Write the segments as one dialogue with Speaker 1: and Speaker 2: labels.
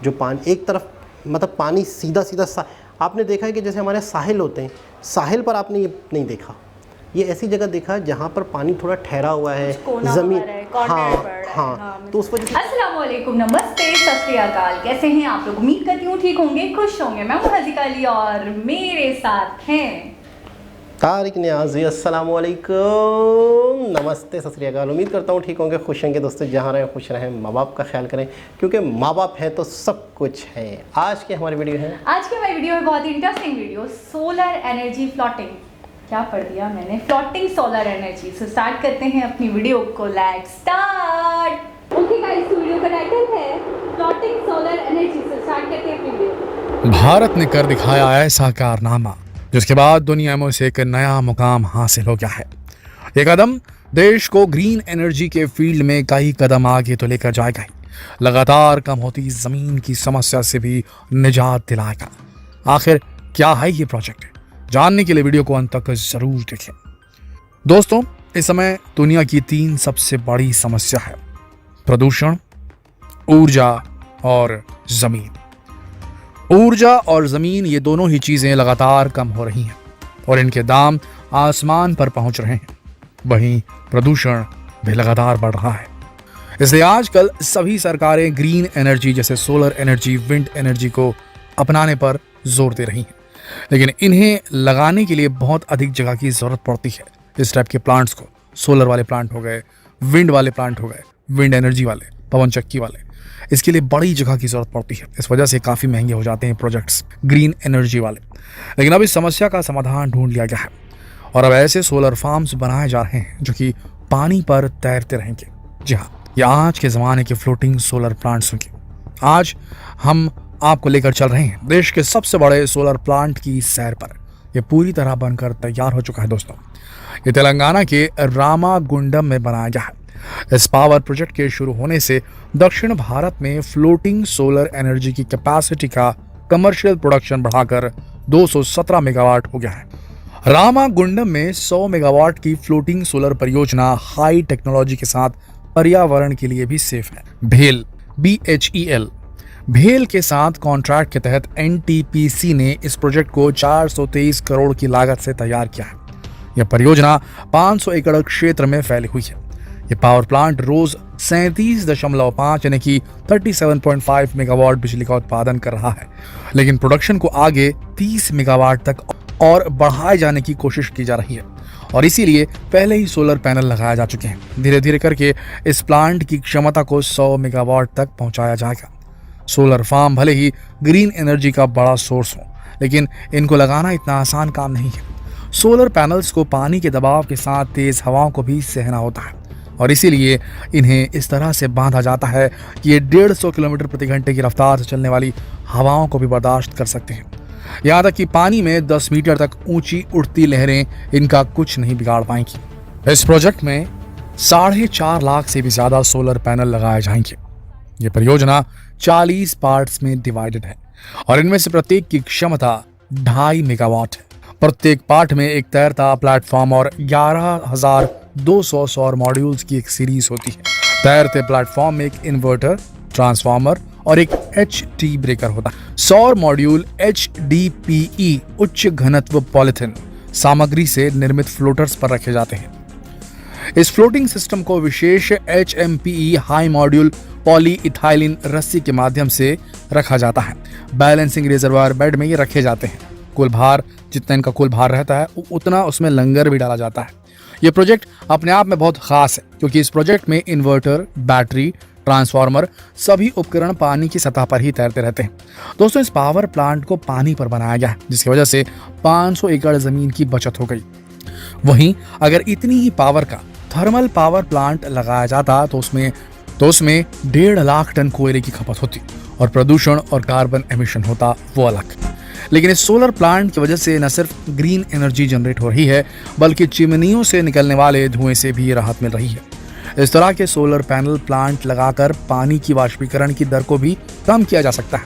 Speaker 1: जो पानी एक तरफ मतलब पानी सीधा सीधा आपने देखा है कि जैसे हमारे साहिल होते हैं, साहिल पर आपने ये नहीं देखा, ये ऐसी जगह देखा जहाँ पर पानी थोड़ा ठहरा हुआ है, ज़मीन। हाँ, तो उस वजह से
Speaker 2: अस्सलाम वालेकुम, नमस्ते, सत श्री अकाल। कैसे हैं आप लोग? उम्मीद करती हूँ ठीक होंगे, खुश होंगे। मैं हूँ हज़ीका अली और मेरे साथ हैं
Speaker 1: तारिक नियाज़ी। अस्सलाम वालेकुम, नमस्ते, सत श्री अकाल। उम्मीद करता हूँ ठीक होंगे, खुश होंगे। दोस्तों जहाँ रहें खुश रहें, माँ बाप का ख्याल करें, क्योंकि माँ बाप हैं तो सब कुछ है। आज की हमारी वीडियो है
Speaker 2: बहुत ही interesting video, solar energy floating. क्या पढ़ दिया मैंने, floating solar energy. So start करते हैं अपनी वीडियो को। Let's start. Okay guys, video का टाइटल है floating solar energy. So start करते हैं अपनी वीडियो।
Speaker 3: भारत ने कर दिखाया ऐसा कारनामा जिसके बाद दुनिया में उसे एक नया मुकाम हासिल हो गया है। ये कदम देश को ग्रीन एनर्जी के फील्ड में कई कदम आगे तो लेकर जाएगा ही, लगातार कम होती जमीन की समस्या से भी निजात दिलाएगा। आखिर क्या है ये प्रोजेक्ट, जानने के लिए वीडियो को अंत तक जरूर देखें। दोस्तों, इस समय दुनिया की 3 सबसे बड़ी समस्या है: प्रदूषण, ऊर्जा और जमीन। ऊर्जा और जमीन, ये दोनों ही चीजें लगातार कम हो रही हैं और इनके दाम आसमान पर पहुंच रहे हैं। वहीं प्रदूषण भी लगातार बढ़ रहा है। इसलिए आजकल सभी सरकारें ग्रीन एनर्जी जैसे सोलर एनर्जी, विंड एनर्जी को अपनाने पर जोर दे रही हैं, लेकिन इन्हें लगाने के लिए बहुत अधिक जगह की जरूरत पड़ती है। इस टाइप के प्लांट्स को, सोलर वाले प्लांट हो गए, विंड वाले प्लांट हो गए, विंड एनर्जी वाले, पवन चक्की वाले, इसके लिए बड़ी जगह की जरूरत पड़ती है। इस वजह से काफी महंगे हो जाते हैं प्रोजेक्ट्स ग्रीन एनर्जी वाले। लेकिन अब इस समस्या का समाधान ढूंढ लिया गया है और अब ऐसे सोलर फार्म्स बनाए जा रहे हैं जो कि पानी पर तैरते रहेंगे। जी हाँ, ये आज के जमाने के फ्लोटिंग सोलर प्लांट्स होंगे। आज हम आपको लेकर चल रहे हैं देश के सबसे बड़े सोलर प्लांट की सैर पर। यह पूरी तरह बनकर तैयार हो चुका है। दोस्तों, ये तेलंगाना के रामागुंडम में बनाया गया है। इस पावर प्रोजेक्ट के शुरू होने से दक्षिण भारत में फ्लोटिंग सोलर एनर्जी की कैपेसिटी का कमर्शियल प्रोडक्शन बढ़ाकर 217 मेगावाट हो गया है। रामागुंडम में 100 मेगावाट की फ्लोटिंग सोलर परियोजना हाई टेक्नोलॉजी के साथ पर्यावरण के लिए भी सेफ है। भेल, BHEL, भेल के साथ कॉन्ट्रैक्ट के तहत NTPC ने इस प्रोजेक्ट को 423 करोड़ की लागत से तैयार किया है। यह परियोजना 500 एकड़ क्षेत्र में फैली हुई है। ये पावर प्लांट रोज 37.5 यानी कि 37.5 मेगावाट बिजली का उत्पादन कर रहा है, लेकिन प्रोडक्शन को आगे 30 मेगावाट तक और बढ़ाए जाने की कोशिश की जा रही है और इसीलिए पहले ही सोलर पैनल लगाए जा चुके हैं। धीरे धीरे करके इस प्लांट की क्षमता को 100 मेगावाट तक पहुंचाया जाएगा। सोलर फार्म भले ही ग्रीन एनर्जी का बड़ा सोर्स हो, लेकिन इनको लगाना इतना आसान काम नहीं है। सोलर पैनल्स को पानी के दबाव के साथ तेज हवाओं को भी सहना होता है और इसीलिए इन्हें इस तरह से बांधा जाता है कि ये 150 किलोमीटर प्रति घंटे की रफ्तार से चलने वाली हवाओं को भी बर्दाश्त कर सकते हैं। यहाँ तक कि पानी में 10 मीटर तक ऊंची उड़ती लहरें इनका कुछ नहीं बिगाड़ पाएंगी। इस प्रोजेक्ट में 4.5 लाख से भी ज्यादा सोलर पैनल लगाए जाएंगे। ये परियोजना 40 पार्ट्स में डिवाइडेड है और इनमें से प्रत्येक की क्षमता 2.5 मेगावाट है। प्रत्येक पार्ट में एक तैरता प्लेटफॉर्म और 11,200 सौर मॉड्यूल्स की एक सीरीज होती है। तैरते प्लेटफॉर्म में एक इन्वर्टर, ट्रांसफार्मर और एक HT ब्रेकर होता है। सौर मॉड्यूल HDPE उच्च घनत्व पॉलिथीन सामग्री से निर्मित फ्लोटर्स पर रखे जाते हैं। इस फ्लोटिंग सिस्टम को विशेष HMPE हाई मॉड्यूल पॉलीइथाइलिन रस्सी के माध्यम से रखा जाता है। बैलेंसिंग रिजर्वायर बेड में ये रखे जाते हैं। कुल भार, जितना इनका कुल भार रहता है उतना उसमें लंगर भी डाला जाता है। ये प्रोजेक्ट अपने आप में बहुत खास है क्योंकि इस प्रोजेक्ट में इन्वर्टर, बैटरी, ट्रांसफार्मर, सभी उपकरण पानी की सतह पर ही तैरते रहते हैं। दोस्तों, इस पावर प्लांट को पानी पर बनाया गया है जिसकी वजह से 500 एकड़ जमीन की बचत हो गई। वहीं अगर इतनी ही पावर का थर्मल पावर प्लांट लगाया जाता तो उसमें 1.5 लाख टन कोयले की खपत होती और प्रदूषण और कार्बन एमिशन होता वो अलग। लेकिन इस सोलर प्लांट की वजह से न सिर्फ ग्रीन एनर्जी जनरेट हो रही है बल्कि चिमनियों से निकलने वाले धुएं से भी राहत मिल रही है। इस तरह के सोलर पैनल प्लांट लगाकर पानी की वाष्पीकरण की दर को भी कम किया जा सकता है,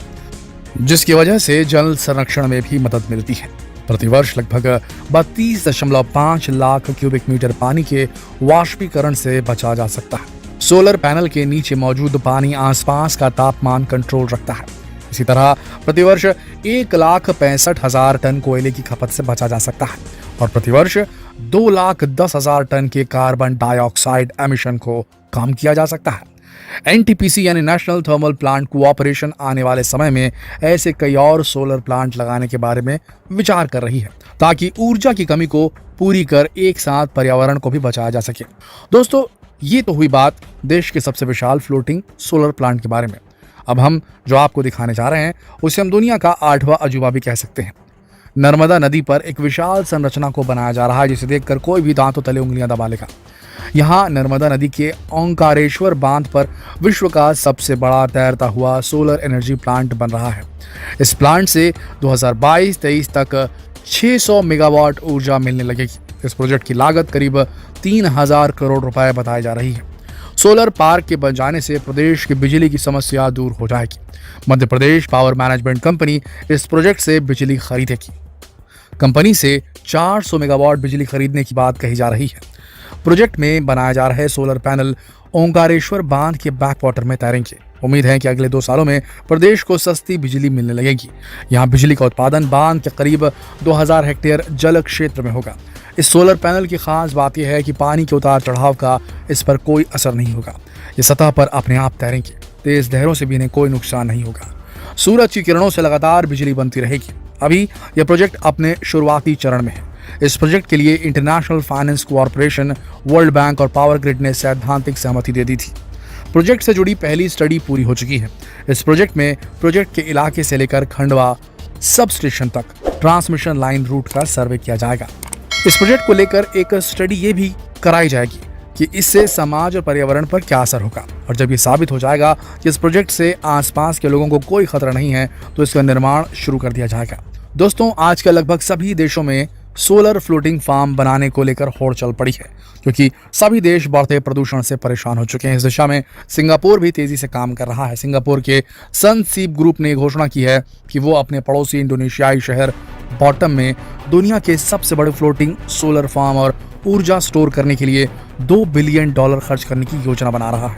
Speaker 3: जिसकी वजह से जल संरक्षण में भी मदद मिलती है। प्रतिवर्ष लगभग 32.5 लाख क्यूबिक मीटर पानी के वाष्पीकरण से बचा जा सकता है। सोलर पैनल के नीचे मौजूद पानी आसपास का तापमान कंट्रोल रखता है, इसी तरह प्रतिवर्ष 1,65,000 टन कोयले की खपत से बचा जा सकता है और प्रतिवर्ष 2,10,000 टन के कार्बन डाइऑक्साइड एमिशन को कम किया जा सकता है। एनटीपीसी यानी नेशनल थर्मल प्लांट कोऑपरेशन आने वाले समय में ऐसे कई और सोलर प्लांट लगाने के बारे में विचार कर रही है ताकि ऊर्जा की कमी को पूरी कर एक साथ पर्यावरण को भी बचाया जा सके। दोस्तों, ये तो हुई बात देश के सबसे विशाल फ्लोटिंग सोलर प्लांट के बारे में। अब हम जो आपको दिखाने जा रहे हैं उसे हम दुनिया का 8वां अजूबा भी कह सकते हैं। नर्मदा नदी पर एक विशाल संरचना को बनाया जा रहा है जिसे देखकर कोई भी दांतों तले उंगलियां दबा लेगा। यहाँ नर्मदा नदी के ओंकारेश्वर बांध पर विश्व का सबसे बड़ा तैरता हुआ सोलर एनर्जी प्लांट बन रहा है। इस प्लांट से 2022-23 तक 600 मेगावाट ऊर्जा मिलने लगेगी। इस प्रोजेक्ट की लागत करीब 3,000 करोड़ रुपए बताई जा रही है। सोलर पार्क के बन जाने से प्रदेश की बिजली की समस्या दूर हो जाएगी। Madhya Pradesh power management company इस प्रोजेक्ट से बिजली खरीदेगी। कंपनी से 400 मेगावाट बिजली खरीदने की बात कही जा रही है। प्रोजेक्ट में बनाया जा रहे सोलर पैनल ओंकारेश्वर बांध के बैक वाटर में तैरेंगे। उम्मीद है कि अगले 2 सालों में प्रदेश को सस्ती बिजली मिलने लगेगी। यहाँ बिजली का उत्पादन बांध के करीब 2000 हेक्टेयर जल क्षेत्र में होगा। इस सोलर पैनल की खास बात यह है कि पानी के उतार चढ़ाव का इस पर कोई असर नहीं होगा। ये सतह पर अपने आप तैरेंगे। तेज लहरों से भी इन्हें कोई नुकसान नहीं होगा। सूरज की किरणों से लगातार बिजली बनती रहेगी। अभी यह प्रोजेक्ट अपने शुरुआती चरण में है। इस प्रोजेक्ट के लिए international finance corporation, world bank और पावर ग्रिड ने सैद्धांतिक सहमति दे दी थी। प्रोजेक्ट से जुड़ी पहली स्टडी पूरी हो चुकी है। इस प्रोजेक्ट में प्रोजेक्ट के इलाके से लेकर खंडवा सब स्टेशन तक ट्रांसमिशन लाइन रूट का सर्वे किया जाएगा। इस प्रोजेक्ट को लेकर एक स्टडी ये भी कराई जाएगी कि इससे समाज और पर्यावरण पर क्या असर होगा, और जब ये साबित हो जाएगा कि इस प्रोजेक्ट से आसपास के लोगों को कोई खतरा नहीं है तो इसका निर्माण शुरू कर दिया जाएगा। दोस्तों, आजकल लगभग सभी देशों में सोलर फ्लोटिंग फार्म बनाने को लेकर होड़ चल पड़ी है क्योंकि सभी देश बढ़ते प्रदूषण से परेशान हो चुके हैं। इस दिशा में सिंगापुर भी तेजी से काम कर रहा है। सिंगापुर के सनसीप ग्रुप ने घोषणा की है कि वो अपने पड़ोसी इंडोनेशियाई शहर बॉटम में दुनिया के सबसे बड़े फ्लोटिंग सोलर फार्म और ऊर्जा स्टोर करने के लिए $2 बिलियन खर्च करने की योजना बना रहा है,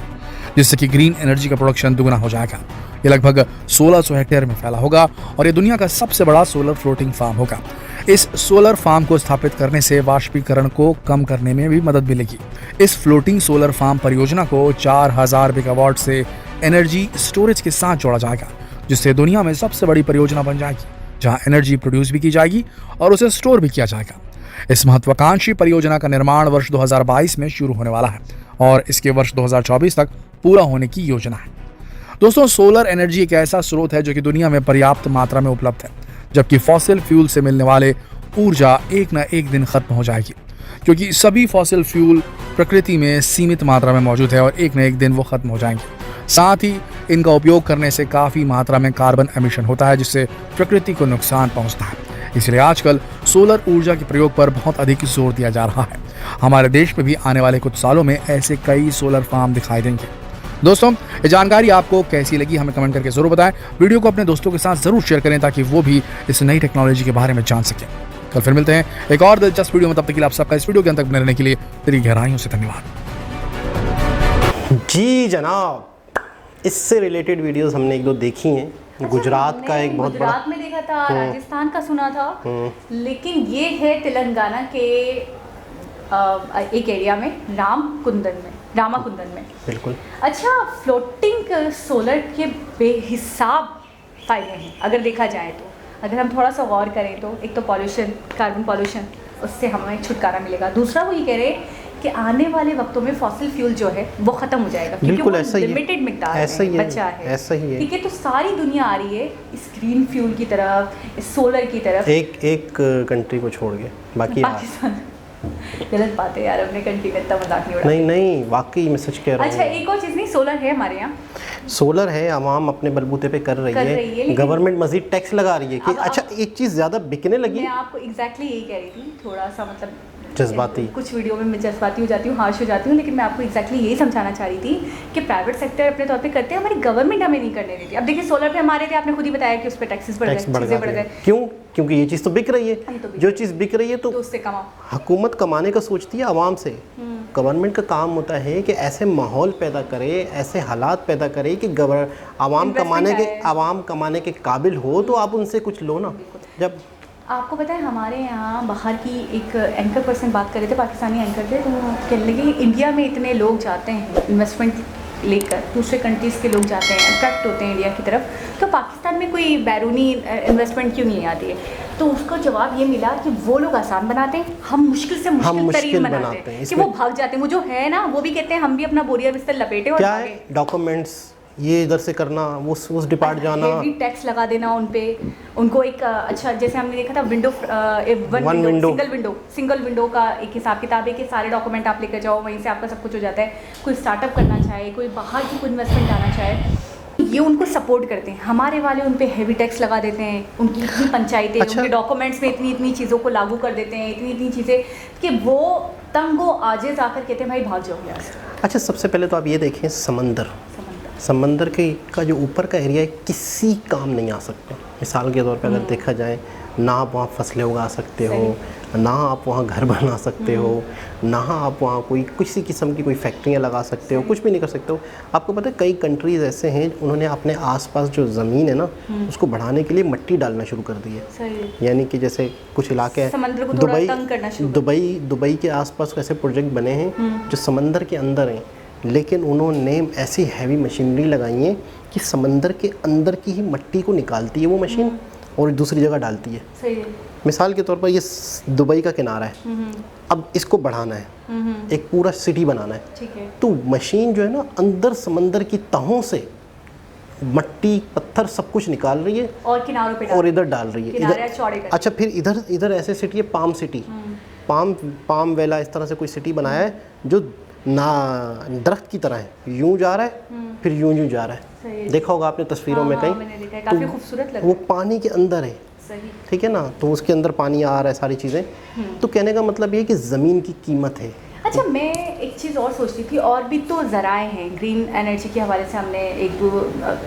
Speaker 3: जिससे कि ग्रीन एनर्जी का प्रोडक्शन दुगना हो जाएगा। ये लगभग 1600 हेक्टेयर में फैला होगा और ये दुनिया का सबसे बड़ा सोलर फ्लोटिंग फार्म होगा। इस सोलर फार्म को स्थापित करने से वाष्पीकरण को कम करने में भी मदद मिलेगी। इस फ्लोटिंग सोलर फार्म परियोजना को 4000 मेगावाट से एनर्जी स्टोरेज के साथ जोड़ा जाएगा, जिससे दुनिया में सबसे बड़ी परियोजना बन जाएगी जहां एनर्जी प्रोड्यूस भी की जाएगी और उसे स्टोर भी किया जाएगा। इस महत्वाकांक्षी परियोजना का निर्माण वर्ष 2022 में शुरू होने वाला है और इसके वर्ष 2024 तक पूरा होने की योजना है। दोस्तों, सोलर एनर्जी एक ऐसा स्रोत है जो कि दुनिया में पर्याप्त मात्रा में उपलब्ध है, जबकि फॉसिल फ्यूल से मिलने वाले ऊर्जा एक न एक दिन खत्म हो जाएगी, क्योंकि सभी फॉसिल फ्यूल प्रकृति में सीमित मात्रा में मौजूद है और एक न एक दिन वो खत्म हो जाएंगे। साथ ही इनका उपयोग करने से काफ़ी मात्रा में कार्बन एमिशन होता है, जिससे प्रकृति को नुकसान पहुंचता है। इसलिए आजकल सोलर ऊर्जा के प्रयोग पर बहुत अधिक जोर दिया जा रहा है। हमारे देश में भी आने वाले कुछ सालों में ऐसे कई सोलर फार्म दिखाई देंगे। दोस्तों, ये जानकारी आपको कैसी लगी हमें कमेंट करके जरूर बताएं। वीडियो को अपने दोस्तों के साथ जरूर शेयर करें ताकि वो भी इस नई टेक्नोलॉजी के बारे में जान सकें। कल फिर मिलते हैं एक और दिलचस्प वीडियो में। तब तक के लिए आप सबका इस वीडियो के अंत तक बने रहने के लिए तेरी गहराइयों से धन्यवाद।
Speaker 1: जी जनाब, इससे रिलेटेड वीडियोस हमने 1-2 देखी हैं। गुजरात का एक बहुत बड़ा,
Speaker 2: गुजरात में देखा था, राजस्थान का सुना था, लेकिन ये है तेलंगाना के एक एरिया में रामाकुंदन में।
Speaker 1: बिल्कुल।
Speaker 2: अच्छा, फ्लोटिंग सोलर के बेहिसाब फायदे हैं अगर देखा जाए तो। अगर हम थोड़ा सा गौर करें तो एक तो पॉल्यूशन, कार्बन पॉल्यूशन, उससे हमें छुटकारा मिलेगा। दूसरा वो ये कह रहे कि आने वाले वक्तों में फॉसिल फ्यूल जो है वो खत्म हो जाएगा, क्योंकि वो लिमिटेड मिकदार में बचा है।
Speaker 1: ऐसा ही है।
Speaker 2: ठीक है, तो सारी दुनिया आ रही है इस ग्रीन फ्यूल की तरफ, इस सोलर की तरफ,
Speaker 1: एक कंट्री को छोड़ के बाकी
Speaker 2: पाकिस्तान। गलत बात है यार, अपने कंट्री में इतना मजाक नहीं उड़ा।
Speaker 1: नहीं, वाकई मैं सच कह रहा हूँ।
Speaker 2: अच्छा, एक और चीज़ नहीं, सोलर है हमारे यहाँ,
Speaker 1: सोलर है, आवाम अपने बलबूते पे कर रही है, गवर्नमेंट मजीद टैक्स लगा रही है कि अच्छा एक चीज़ ज़्यादा बिकने लगी।
Speaker 2: मैं आपको एग्जैक्टली यही कह रही थी, थोड़ा सा मतलब
Speaker 1: जज्बाती।
Speaker 2: कुछ वीडियो में मैं जज्बाती हो जाती हूँ, हार्श हो जाती हूँ, लेकिन मैं आपको एग्जैक्टली यही समझाना चाह रही थी कि प्राइवेट सेक्टर अपने तौर पे करते हैं, हमारी गवर्नमेंट हमें नहीं करने देती। अब देखिए सोलर पे हमारे थे, आपने खुद ही बताया कि उस पर टैक्सेस बढ़ गए, चीज़ें बढ़ गए।
Speaker 1: क्यों? क्योंकि ये चीज़ तो बिक रही है, जो चीज़ बिक रही है तो
Speaker 2: उससे कमाओ।
Speaker 1: हुकूमत कमाने का सोचती है आवाम से। गवर्नमेंट का काम होता है कि ऐसे माहौल पैदा करे, ऐसे हालात पैदा करे कि आवाम कमाने के काबिल हो, तो आप उनसे कुछ लो ना। जब
Speaker 2: आपको पता है हमारे यहाँ बाहर की एक एंकर पर्सन बात कर रहे थे, पाकिस्तानी एंकर थे, तो वो कहने लगे इंडिया में इतने लोग जाते हैं इन्वेस्टमेंट लेकर, दूसरे कंट्रीज़ के लोग जाते हैं, अट्रैक्ट होते हैं इंडिया की तरफ, तो पाकिस्तान में कोई बैरूनी इन्वेस्टमेंट क्यों नहीं आती है? तो उसको जवाब ये मिला कि वो लोग आसान बनाते हैं, हम मुश्किल से मुश्किल तरीन बनाते हैं कि वो भाग जाते हैं। वो जो है ना, वो भी कहते हैं हम भी अपना बोरिया बिस्तर लपेटे और
Speaker 1: क्या है डॉक्यूमेंट्स ये इधर से करना, उस डिपार्ट जाना,
Speaker 2: हेवी टैक्स लगा देना उन पे, उनको एक अच्छा जैसे हमने देखा था विंडो सिंगल विंडो का एक हिसाब किताब है कि सारे डॉक्यूमेंट आप लेकर जाओ, वहीं से आपका सब कुछ हो जाता है। कोई स्टार्टअप करना चाहे, कोई बाहर की कोई इन्वेस्टमेंट आना चाहे, ये उनको सपोर्ट करते हैं। हमारे वाले उन पे हेवी टैक्स लगा देते हैं, उनकी इतनी पंचायतें, उनके डॉक्यूमेंट्स में इतनी चीज़ों को लागू कर देते हैं, इतनी चीज़ें कि वो तंग हो आजिज़ आकर कहते हैं भाई भाग जाओ यहाँ से।
Speaker 1: अच्छा, सबसे पहले तो आप ये देखें समंदर का जो ऊपर का एरिया है किसी काम नहीं आ सकता। मिसाल के तौर पे अगर देखा जाए, ना आप वहाँ फसलें उगा सकते हो, ना आप वहाँ घर बना सकते हो, ना आप वहाँ कोई किसी किस्म की कोई फैक्ट्रियाँ लगा सकते हो, कुछ भी नहीं कर सकते हो। आपको पता है कई कंट्रीज़ ऐसे हैं उन्होंने अपने आसपास जो ज़मीन है ना उसको बढ़ाने के लिए मिट्टी डालना शुरू कर दी है। यानी कि जैसे कुछ इलाके हैं, दुबई के आसपास ऐसे प्रोजेक्ट बने हैं जो समंदर के अंदर हैं, लेकिन उन्होंने ऐसी हैवी मशीनरी लगाई है कि समंदर के अंदर की ही मिट्टी को निकालती है वो मशीन और दूसरी जगह डालती है।
Speaker 2: सही है।
Speaker 1: मिसाल के तौर पर ये दुबई का किनारा है, अब इसको बढ़ाना है, एक पूरा सिटी बनाना है,
Speaker 2: ठीक है।
Speaker 1: तो मशीन जो है ना अंदर समंदर की तहों से मट्टी पत्थर सब कुछ निकाल रही है
Speaker 2: और किनारों पे
Speaker 1: और इधर डाल रही है
Speaker 2: इधर।
Speaker 1: अच्छा, फिर इधर ऐसे सिटी है पाम सिटी, पाम वेला, इस तरह से कोई सिटी बनाया है जो ना दरख्त की तरह है, यूं जा रहा है फिर यूं जा रहा है। देखा होगा आपने तस्वीरों में कहीं,
Speaker 2: मैंने देखा है, काफी खूबसूरत लग
Speaker 1: वो पानी के अंदर है,
Speaker 2: सही,
Speaker 1: ठीक है ना, तो उसके अंदर पानी आ रहा है, सारी चीज़ें। तो कहने का मतलब ये है कि ज़मीन की कीमत है।
Speaker 2: अच्छा, मैं एक चीज़ और सोचती थी, और भी तो ज़राए हैं ग्रीन एनर्जी के हवाले से, हमने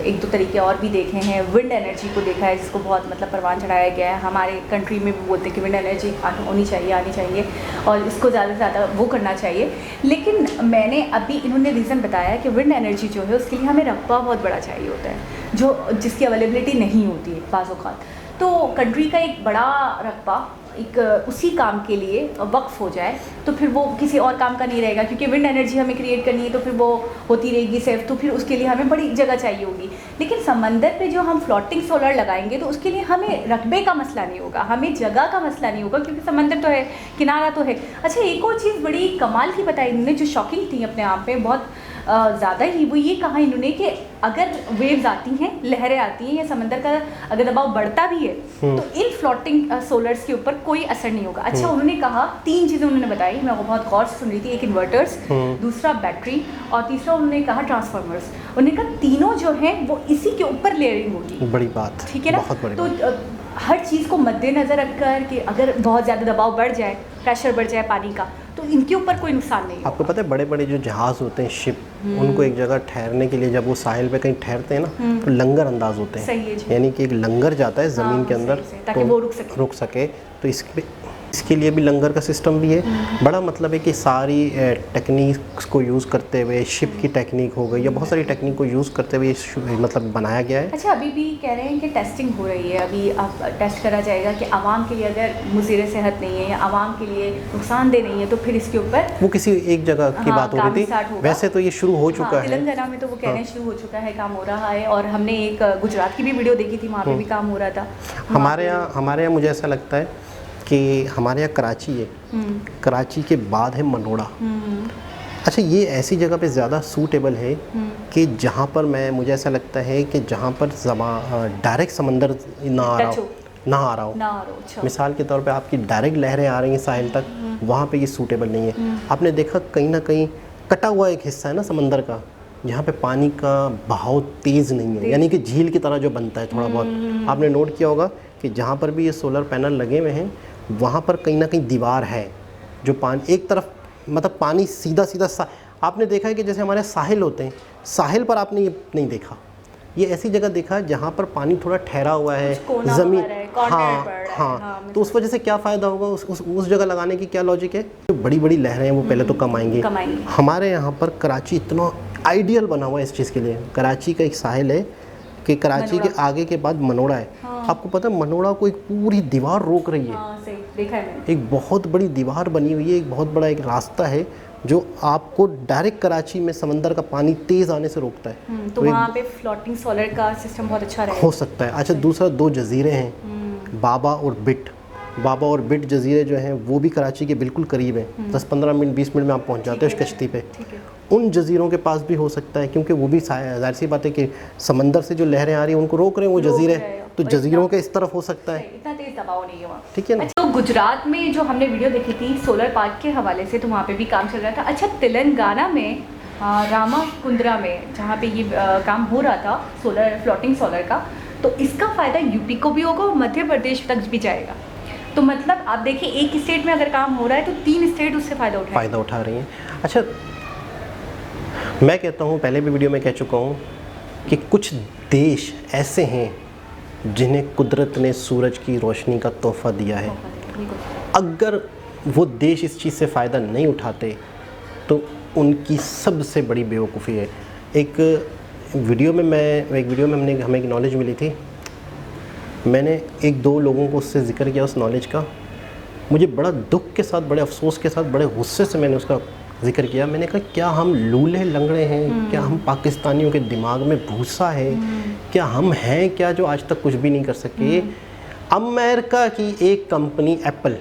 Speaker 2: एक दो तरीके और भी देखे हैं। विंड एनर्जी को देखा है, जिसको बहुत मतलब परवान चढ़ाया गया है। हमारे कंट्री में भी बोलते हैं कि विंड एनर्जी आनी चाहिए और इसको ज़्यादा से ज़्यादा वो करना चाहिए। लेकिन मैंने अभी इन्होंने रीज़न बताया कि विंड एनर्जी जो है उसके लिए हमें रकबा बहुत बड़ा चाहिए होता है, जिसकी अवेलेबिलिटी नहीं होती है बाज़ औक़ात। तो कंट्री का एक बड़ा रकबा एक उसी काम के लिए वक्फ हो जाए तो फिर वो किसी और काम का नहीं रहेगा, क्योंकि विंड एनर्जी हमें क्रिएट करनी है तो फिर वो होती रहेगी सेफ, तो फिर उसके लिए हमें बड़ी जगह चाहिए होगी। लेकिन समंदर पे जो हम फ्लोटिंग सोलर लगाएंगे तो उसके लिए हमें रकबे का मसला नहीं होगा, हमें जगह का मसला नहीं होगा, क्योंकि समंदर तो है, किनारा तो है। अच्छा, एक और चीज़ बड़ी कमाल की बताई इन्होंने, जो शॉकिंग थी अपने आप में बहुत ज़्यादा ही, वो ये कहा इन्होंने कि अगर वेव्स आती हैं, लहरें आती हैं, या समंदर का अगर दबाव बढ़ता भी है तो इन फ्लोटिंग सोलर्स के ऊपर कोई असर नहीं होगा। अच्छा, उन्होंने कहा 3 चीज़ें उन्होंने बताई, मैं वो बहुत गौर से सुन रही थी। एक इन्वर्टर्स, दूसरा बैटरी, और तीसरा उन्होंने कहा ट्रांसफार्मर्स। उन्होंने कहा तीनों जो हैं वो इसी के ऊपर लेयरिंग होगी।
Speaker 1: बड़ी बात,
Speaker 2: ठीक है ना। तो हर चीज़ को मद्देनज़र रखकर कि अगर बहुत ज़्यादा दबाव बढ़ जाए, प्रेशर बढ़ जाए पानी का, तो इनके ऊपर कोई नुकसान नहीं है।
Speaker 1: आपको पता है बड़े बड़े जो जहाज़ होते हैं, शिप, उनको एक जगह ठहरने के लिए जब वो साहिल पे कहीं ठहरते हैं ना तो लंगर अंदाज होते हैं।
Speaker 2: सही है जी।
Speaker 1: यानी कि एक लंगर जाता है ज़मीन के अंदर
Speaker 2: ताकि वो रुक सके।
Speaker 1: तो इसके लिए भी लंगर का सिस्टम भी है। बड़ा मतलब है कि सारी टेक्निक्स को यूज़ करते हुए, शिप की टेक्निक हो गई या बहुत सारी टेक्निक को यूज़ करते हुए मतलब बनाया गया है।
Speaker 2: अच्छा, अभी भी कह रहे हैं कि टेस्टिंग हो रही है, अभी अब टेस्ट करा जाएगा कि आवाम के लिए अगर मुज़ीर सेहत नहीं है या आवाम के लिए नुकसानदेह नहीं है तो फिर इसके ऊपर
Speaker 1: वो किसी एक जगह की बात हो रही थी। वैसे तो ये शुरू हो चुका है,
Speaker 2: तेलंगाना में तो वो कह रहे हैं शुरू हो चुका है, काम हो रहा है। और हमने एक गुजरात की भी वीडियो देखी थी, वहाँ पे भी काम हो रहा था।
Speaker 1: हमारे यहाँ मुझे ऐसा लगता है कि हमारे यहाँ कराची है, कराची के बाद है मनोड़ा। अच्छा, ये ऐसी जगह पे ज़्यादा सूटेबल है कि जहाँ पर मुझे ऐसा लगता है कि जहाँ पर डायरेक्ट समंदर ना आ रहा हो।
Speaker 2: अच्छा।
Speaker 1: मिसाल के तौर पे आपकी डायरेक्ट लहरें आ रही हैं साहिल तक, वहाँ पे ये सूटेबल नहीं है। आपने देखा कहीं ना कहीं कटा हुआ एक हिस्सा है ना समंदर का, जहाँ पे पानी का बहाव तेज़ नहीं है, यानी कि झील की तरह जो बनता है थोड़ा बहुत। आपने नोट किया होगा कि जहाँ पर भी ये सोलर पैनल लगे हुए हैं वहाँ पर कहीं ना कहीं दीवार है, जो पानी एक तरफ मतलब पानी सीधा सीधा आपने देखा है कि जैसे हमारे साहिल होते हैं, साहिल पर आपने ये नहीं देखा, ये ऐसी जगह देखा है जहाँ पर पानी थोड़ा ठहरा हुआ है, ज़मीन, हाँ, तो उस वजह से क्या फ़ायदा होगा, उस जगह लगाने की क्या लॉजिक है। जो बड़ी बड़ी लहरें हैं वो पहले तो कम आएंगी। हमारे यहाँ पर कराची इतना आइडियल बना हुआ है इस चीज़ के लिए। कराची का एक साहिल है कि कराची के आगे के बाद मनोड़ा है। आपको पता है मनोड़ा को एक पूरी दीवार रोक रही है।
Speaker 2: सही देखा है मैंने।
Speaker 1: एक बहुत बड़ी दीवार बनी हुई है, एक बहुत बड़ा एक रास्ता है जो आपको डायरेक्ट कराची में समंदर का पानी तेज़ आने से रोकता है।
Speaker 2: तो वहाँ पे फ्लोटिंग सोलर का सिस्टम बहुत अच्छा रहेगा।
Speaker 1: हो सकता है। अच्छा, दूसरा 2 जजीरे हैं, बाबा और बिट। बाबा और बिट जजीरे जो हैं वो भी कराची के बिल्कुल करीब हैं। 10-15 मिनट 20 मिनट में आप पहुँच जाते हो उस कश्ती पे। उन जजीरों के पास भी हो सकता है, क्योंकि वो भी जाहिर सी बात है कि समंदर से जो लहरें आ रही हैं उनको रोक रहे हैं वो जजीरे, तो जजीरों के इस तरफ हो सकता है।
Speaker 2: इतना तेज दबाव नहीं है वहाँ,
Speaker 1: ठीक है ना।
Speaker 2: तो गुजरात में जो हमने वीडियो देखी थी सोलर पार्क के हवाले से, तो वहाँ पे भी काम चल रहा था। अच्छा, तेलंगाना में रामा कुंद्रा में जहाँ पे ये काम हो रहा था सोलर फ्लोटिंग सोलर का, तो इसका फ़ायदा यूपी को भी होगा और मध्य प्रदेश तक भी जाएगा। तो मतलब आप देखिए एक स्टेट में अगर काम हो रहा है तो 3 स्टेट उससे फ़ायदा उठा रही हैं।
Speaker 1: अच्छा, मैं कहता हूँ, पहले भी वीडियो में कह चुका हूँ कि कुछ देश ऐसे हैं जिन्हें कुदरत ने सूरज की रोशनी का तोहफ़ा दिया है। अगर वो देश इस चीज़ से फ़ायदा नहीं उठाते तो उनकी सबसे बड़ी बेवकूफ़ी है। एक वीडियो में हमें एक नॉलेज मिली थी, मैंने 1-2 लोगों को उससे ज़िक्र किया उस नॉलेज का। मुझे बड़ा दुख के साथ, बड़े अफसोस के साथ, बड़े गुस्से से मैंने उसका जिक्र किया। मैंने कहा क्या हम लूले लंगड़े हैं, क्या हम पाकिस्तानियों के दिमाग में भूसा है, क्या हम हैं क्या जो आज तक कुछ भी नहीं कर सके। अमेरिका की एक कंपनी एप्पल,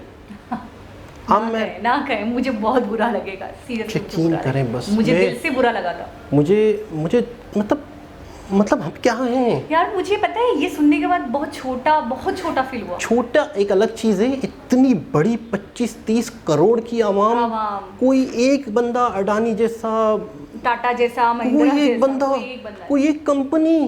Speaker 2: ना कहें, मुझे बहुत बुरा लगेगा, सीरियसली
Speaker 1: यकीन करें, बस
Speaker 2: मुझे दिल से बुरा लगा था।
Speaker 1: मुझे मतलब हम क्या हैं
Speaker 2: यार। मुझे पता है ये सुनने के बाद बहुत छोटा फील हुआ।
Speaker 1: छोटा एक अलग चीज़ है, इतनी बड़ी 25-30 करोड़ की आवाम, कोई एक बंदा अडानी जैसा,
Speaker 2: टाटा जैसा, महिंद्रा जैसा,
Speaker 1: कोई एक कंपनी,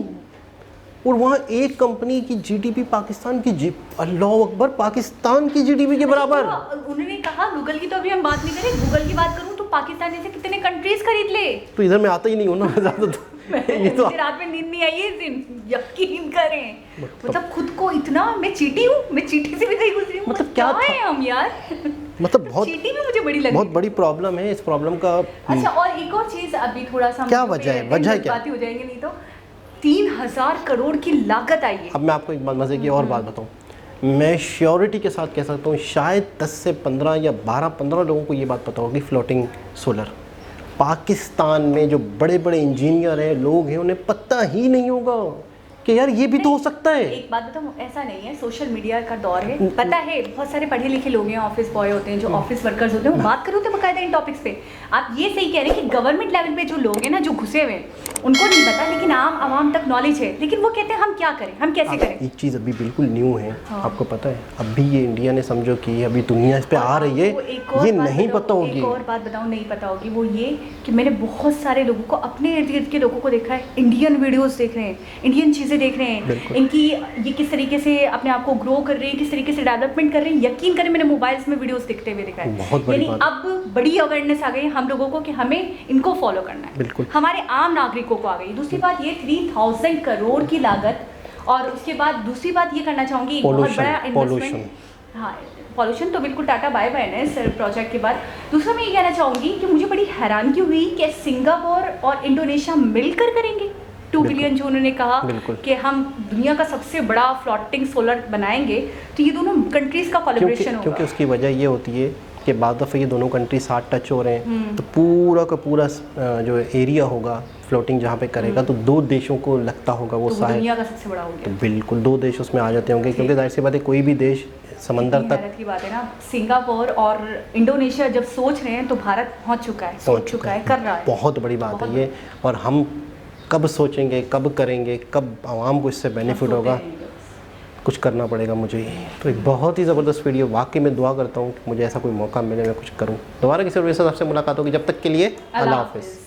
Speaker 1: और वहाँ एक कंपनी की जीडीपी पाकिस्तान की अल्लाह अकबर, पाकिस्तान की जीडीपी के बराबर।
Speaker 2: उन्होंने कहा गूगल की तो अभी हम बात नहीं करें, गूगल की बात करूँ तो पाकिस्तान जैसे कितने कंट्रीज खरीद ले।
Speaker 1: तो इधर मैं आता ही नहीं हूँ ना ज़्यादा।
Speaker 2: ये तो रात में नींद नहीं आई है इस दिन, यकीन करें। मतलब खुद को इतना, मैं चीटी हूँ, मैं चीटी से भी कहीं गुजरी हूँ। मतलब क्या है हम यार,
Speaker 1: मतलब बहुत
Speaker 2: चीटी में मुझे बड़ी लगी,
Speaker 1: बहुत बड़ी प्रॉब्लम है। इस प्रॉब्लम का
Speaker 2: अच्छा, और एक और चीज़ अभी थोड़ा सा
Speaker 1: क्या वजह है क्या
Speaker 2: बातें हो जाएंगे, नहीं तो 3000 करोड़ की लागत आई है।
Speaker 1: अब मैं आपको एक बात, मजे की और बात बताऊँ, मैं श्योरिटी के साथ कह सकता हूँ शायद 10 से 15 या 12-15 लोगों को ये बात पता होगी फ्लोटिंग सोलर। पाकिस्तान में जो बड़े बड़े इंजीनियर हैं, लोग हैं, उन्हें पता ही नहीं होगा कि यार ये भी तो हो सकता है।
Speaker 2: एक बात बताऊँ, ऐसा नहीं है, सोशल मीडिया का दौर है, पता है बहुत सारे पढ़े लिखे लोग हैं, ऑफिस बॉय होते हैं, जो ऑफिस वर्कर्स होते हैं, वो बात करो तो बकायदा इन टॉपिक्स पे। आप ये सही कह रहे हैं कि गवर्नमेंट लेवल पे जो लोग हैं ना, जो घुसे हुए हैं, उनको नहीं पता, लेकिन आम आवाम तक नॉलेज है, लेकिन वो कहते हैं हम क्या करें, हम कैसे करें।
Speaker 1: एक चीज़ अभी बिल्कुल न्यू है, आपको पता है, अभी ये इंडिया ने समझो कि अभी दुनिया इस पे आ रही है, ये नहीं पता होगी।
Speaker 2: एक और बात बताऊँ नहीं पता होगी, वो ये कि मैंने बहुत सारे लोगों को, अपने इर्द गिर्द के लोगों को देखा है, इंडियन वीडियोस देख रहे हैं, इंडियन चीज़ें देख रहे हैं, इनकी ये किस तरीके से अपने आप को ग्रो कर रहे हैं, किस तरीके से डेवलपमेंट कर रहे हैं। यकीन करें, मैंने मोबाइल्स में वीडियोस दिखते हुए देखा है। यानी अब बड़ी अवेयरनेस आ गई हम लोगों को कि हमें इनको फॉलो करना है, बिल्कुल हमारे आम नागरिकों को आ गई। दूसरी बात ये 3000 करोड़ की लागत, और उसके बाद दूसरी बात ये करना चाहूँगी, बहुत बड़ा इन्वेस्टमेंट। हाँ, पॉल्यूशन तो बिल्कुल टाटा बाय बाय है इस प्रोजेक्ट के बाद। दूसरा मैं ये कहना चाहूँगी कि मुझे बड़ी हैरानगी हुई कि सिंगापुर और इंडोनेशिया मिलकर करेंगे 2 बिलियन, जो उन्होंने कहा कि हम दुनिया का सबसे बड़ा फ्लोटिंग सोलर बनाएंगे, तो ये दोनों कंट्रीज का कोलैबोरेशन होगा।
Speaker 1: क्योंकि उसकी वजह ये होती है कि बाद दफ़े ये दोनों कंट्री साथ टच हो रहे हैं, तो पूरा का पूरा जो एरिया होगा फ्लोटिंग जहाँ पे करेगा, तो 2 देशों को लगता होगा वो साहिल,
Speaker 2: दुनिया का सबसे बड़ा हो गया।
Speaker 1: तो बिल्कुल 2 देश उसमें आ जाते होंगे, क्योंकि जाहिर सी बात है कोई भी देश समंदर तक
Speaker 2: की बात है ना। सिंगापुर और इंडोनेशिया जब सोच रहे हैं तो भारत पहुँच चुका है, सोच चुका है, कर रहा है।
Speaker 1: बहुत बड़ी बात है ये, और हम कब सोचेंगे, कब करेंगे, कब आवाम को इससे बेनिफिट होगा, कुछ करना पड़ेगा मुझे। तो एक बहुत ही ज़बरदस्त वीडियो, वाकई मैं दुआ करता हूँ कि मुझे ऐसा कोई मौका मिले, मैं कुछ करूँ। दोबारा किसी और के साथ आपसे मुलाकात होगी, जब तक के लिए अल्लाह हाफ़िज़।